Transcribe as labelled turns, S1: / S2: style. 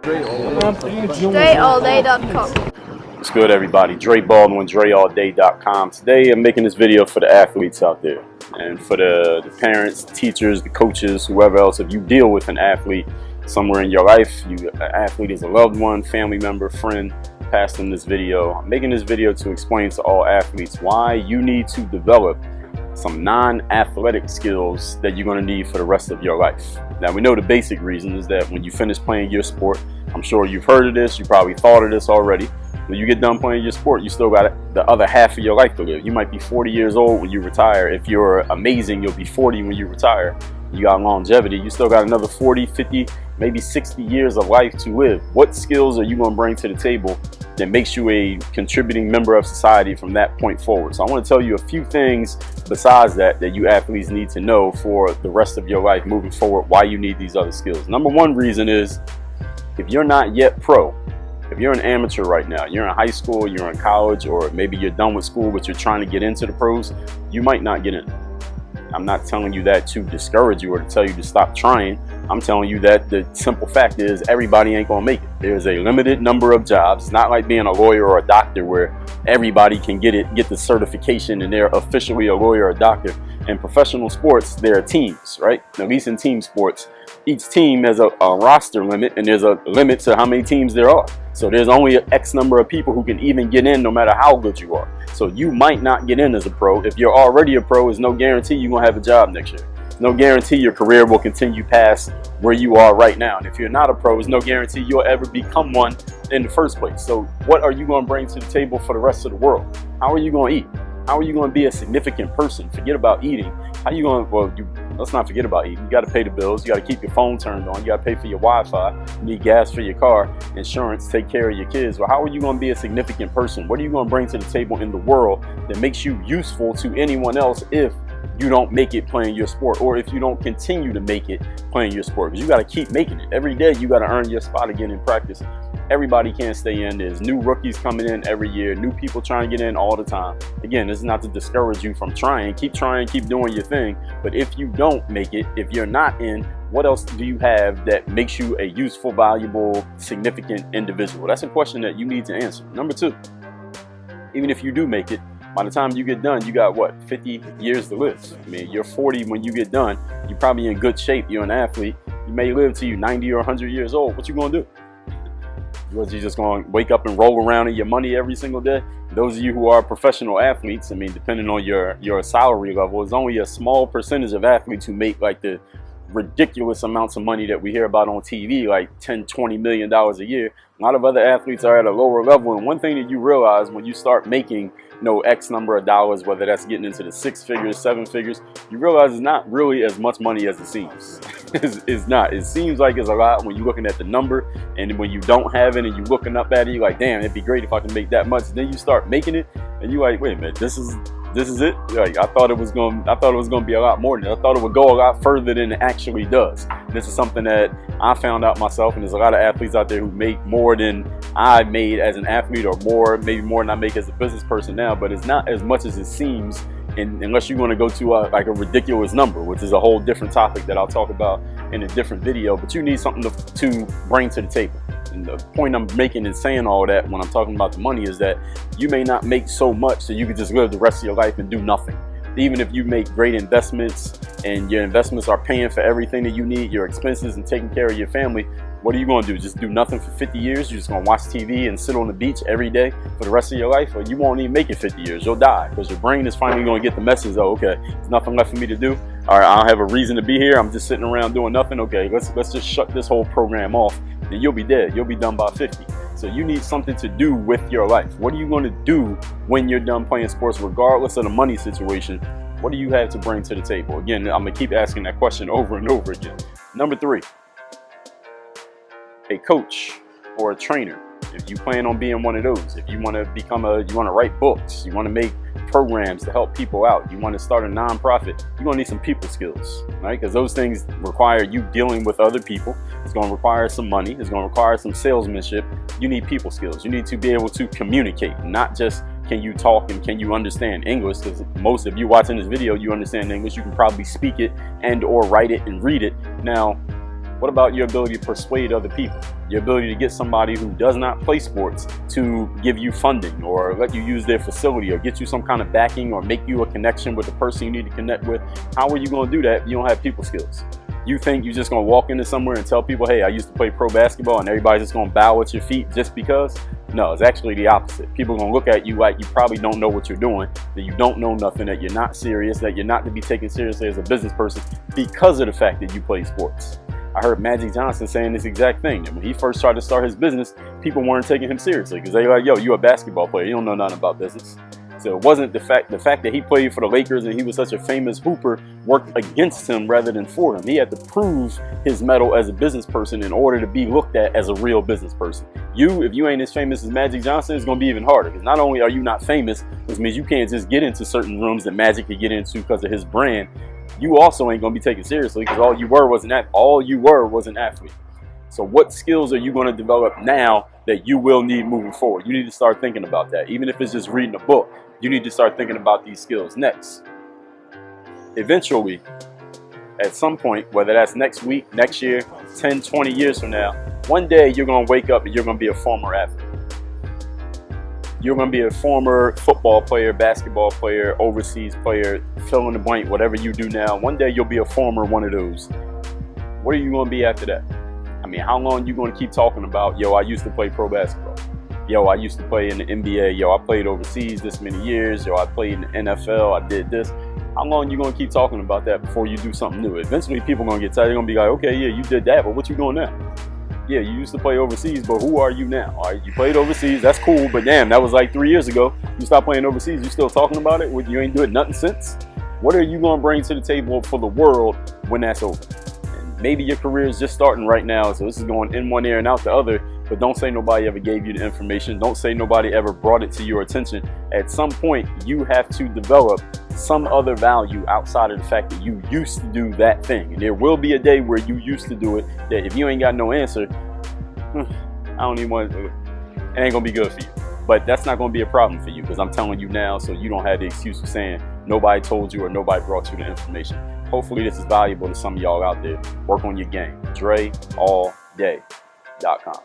S1: DreAllDay.com.
S2: What's good, everybody? Dre Baldwin, DreAllDay.com. Today I'm making this video for the athletes out there and for the parents, the teachers, the coaches, whoever else. If you deal with an athlete somewhere in your life, an athlete is a loved one, family member, friend, pass them this video. I'm making this video to explain to all athletes why you need to develop some non-athletic skills that you're going to need for the rest of your life. Now, we know the basic reason is that when you finish playing your sport, I'm sure you've heard of this, you probably thought of this already. When you get done playing your sport, you still got the other half of your life to live. You might be 40 years old when you retire. If you're amazing, you'll be 40 when you retire. You got longevity. You still got another 40, 50, maybe 60 years of life to live. What skills are you going to bring to the table that makes you a contributing member of society from that point forward? So I want to tell you a few things besides that you athletes need to know for the rest of your life moving forward, why you need these other skills. Number one reason is, if you're not yet pro, if you're an amateur right now, you're in high school, you're in college, or maybe you're done with school but you're trying to get into the pros, you might not get in. I'm not telling you that to discourage you or to tell you to stop trying. I'm telling you that the simple fact is everybody ain't gonna make it. There's a limited number of jobs. It's not like being a lawyer or a doctor where everybody can get the certification and they're officially a lawyer or a doctor. In professional sports, there are teams, right? At least in team sports, each team has a roster limit, and there's a limit to how many teams there are. So there's only an X number of people who can even get in no matter how good you are. So you might not get in as a pro. If you're already a pro, there's no guarantee you're going to have a job next year. There's no guarantee your career will continue past where you are right now. And if you're not a pro, there's no guarantee you'll ever become one in the first place. So what are you going to bring to the table for the rest of the world? How are you going to eat? How are you going to be a significant person? Forget about eating. How are you going to, well, let's not forget about eating. You got to pay the bills. You got to keep your phone turned on. You got to pay for your Wi-Fi. You need gas for your car, insurance, take care of your kids. Well, how are you going to be a significant person? What are you going to bring to the table in the world that makes you useful to anyone else if you don't make it playing your sport, or if you don't continue to make it playing your sport? Because you got to keep making it. Every day you got to earn your spot again in practice. Everybody can't stay in. There's new rookies coming in every year, new people trying to get in all the time. Again, this is not to discourage you from trying. Keep trying, keep doing your thing. But if you don't make it, if you're not in, what else do you have that makes you a useful, valuable, significant individual? That's a question that you need to answer. Number two, even if you do make it, by the time you get done, you got what, 50 years to live. I mean, you're 40 when you get done. You're probably in good shape. You're an athlete. You may live to you 90 or 100 years old. What you gonna do? Was you just going to wake up and roll around in your money every single day? Those of you who are professional athletes, I mean, depending on your salary level, there's only a small percentage of athletes who make like the ridiculous amounts of money that we hear about on TV, like $10–20 million a year. A lot of other athletes are at a lower level, and one thing that you realize when you start making X number of dollars, whether that's getting into the 6 figures, 7 figures, you realize it's not really as much money as it seems. It's not. It seems like it's a lot when you're looking at the number, and when you don't have it and you're looking up at it, you're like, damn, it'd be great if I could make that much. Then you start making it, and you're like, wait a minute, this is it. Like, I thought it was going to be a lot more than that. I thought it would go a lot further than it actually does. This is something that I found out myself, and there's a lot of athletes out there who make more than I made as an athlete, or more, maybe more than I make as a business person now, but it's not as much as it seems, unless you want to go to like a ridiculous number, which is a whole different topic that I'll talk about in a different video. But you need something to bring to the table. And the point I'm making in saying all that when I'm talking about the money is that you may not make so much so you can just live the rest of your life and do nothing. Even if you make great investments and your investments are paying for everything that you need, your expenses, and taking care of your family, what are you going to do? Just do nothing for 50 years? You're just going to watch TV and sit on the beach every day for the rest of your life? Or you won't even make it 50 years. You'll die because your brain is finally going to get the message, oh, okay, there's nothing left for me to do. All right, I don't have a reason to be here. I'm just sitting around doing nothing. Okay, let's just shut this whole program off. Then you'll be dead. You'll be done by 50. So you need something to do with your life. What are you going to do when you're done playing sports, regardless of the money situation? What do you have to bring to the table? Again, I'm going to keep asking that question over and over again. Number three, a coach or a trainer. If you plan on being one of those, if you want to you want to write books, you want to make programs to help people out, you want to start a nonprofit, you're going to need some people skills, right? Because those things require you dealing with other people. It's going to require some money. It's going to require some salesmanship. You need people skills. You need to be able to communicate, not just can you talk and can you understand English, because most of you watching this video, you understand English. You can probably speak it and or write it and read it. Now, What about your ability to persuade other people? Your ability to get somebody who does not play sports to give you funding or let you use their facility or get you some kind of backing or make you a connection with the person you need to connect with. How are you going to do that if you don't have people skills? You think you're just going to walk into somewhere and tell people, hey, I used to play pro basketball, and everybody's just going to bow at your feet just because? No, it's actually the opposite. People are going to look at you like you probably don't know what you're doing, that you don't know nothing, that you're not serious, that you're not to be taken seriously as a business person because of the fact that you play sports. I heard Magic Johnson saying this exact thing. And when he first tried to start his business, people weren't taking him seriously because they were like, yo, you a basketball player. You don't know nothing about business. So it wasn't the fact that he played for the Lakers and he was such a famous hooper worked against him rather than for him. He had to prove his mettle as a business person in order to be looked at as a real business person. If you ain't as famous as Magic Johnson, it's going to be even harder because not only are you not famous, which means you can't just get into certain rooms that Magic could get into because of his brand. You also ain't going to be taken seriously because all you were was an athlete. So what skills are you going to develop now that you will need moving forward? You need to start thinking about that. Even if it's just reading a book, you need to start thinking about these skills next. Eventually, at some point, whether that's next week, next year, 10, 20 years from now, one day you're going to wake up and you're going to be a former athlete. You're going to be a former football player, basketball player, overseas player, fill in the blank, whatever you do now. One day you'll be a former one of those. What are you going to be after that? I mean, how long are you going to keep talking about, yo, I used to play pro basketball. Yo, I used to play in the NBA. Yo, I played overseas this many years. Yo, I played in the NFL. I did this. How long are you going to keep talking about that before you do something new? Eventually, people are going to get tired. They're going to be like, okay, yeah, you did that, but what you doing now? Yeah, you used to play overseas, but who are you now? All right, you played overseas, that's cool, but damn, that was like 3 years ago. You stopped playing overseas, you still talking about it? You ain't doing nothing since? What are you going to bring to the table for the world when that's over? And maybe your career is just starting right now, so this is going in one ear and out the other, but don't say nobody ever gave you the information. Don't say nobody ever brought it to your attention. At some point, you have to develop some other value outside of the fact that you used to do that thing. And there will be a day where you used to do it that if you ain't got no answer, I don't even want to, it ain't gonna be good for you. But that's not gonna be a problem for you because I'm telling you now so you don't have the excuse of saying nobody told you or nobody brought you the information. Hopefully this is valuable to some of y'all out there. Work on your game. DreAllDay.com.